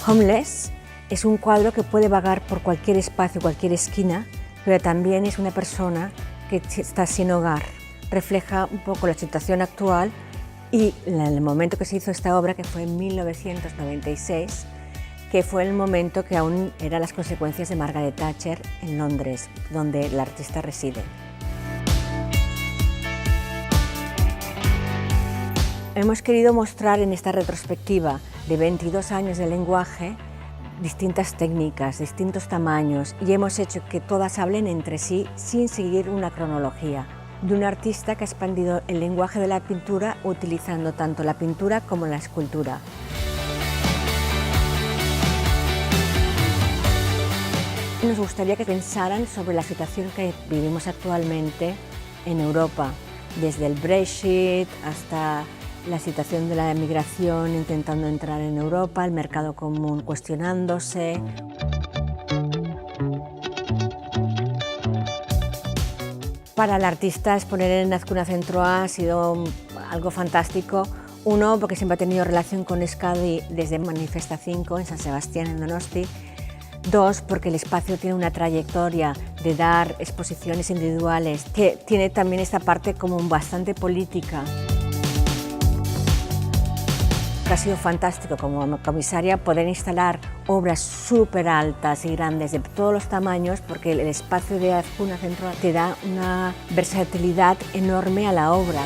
Homeless es un cuadro que puede vagar por cualquier espacio, cualquier esquina, pero también es una persona que está sin hogar. Refleja un poco la situación actual y el momento que se hizo esta obra, que fue en 1996, que fue el momento que aún eran las consecuencias de Margaret Thatcher en Londres, donde el artista reside. Hemos querido mostrar en esta retrospectiva de 22 años de lenguaje distintas técnicas, distintos tamaños, y hemos hecho que todas hablen entre sí sin seguir una cronología, de un artista que ha expandido el lenguaje de la pintura utilizando tanto la pintura como la escultura. Nos gustaría que pensaran sobre la situación que vivimos actualmente en Europa, desde el Brexit hasta la situación de la emigración intentando entrar en Europa, el mercado común cuestionándose. Para el artista exponer en Azcuna Centro A ha sido algo fantástico. Uno, porque siempre ha tenido relación con Euskadi desde Manifesta 5 en San Sebastián, en Donosti. Dos, porque el espacio tiene una trayectoria de dar exposiciones individuales, que tiene también esta parte como bastante política. Ha sido fantástico como comisaria poder instalar obras súper altas y grandes de todos los tamaños, porque el espacio de Azcuna Centro te da una versatilidad enorme a la obra.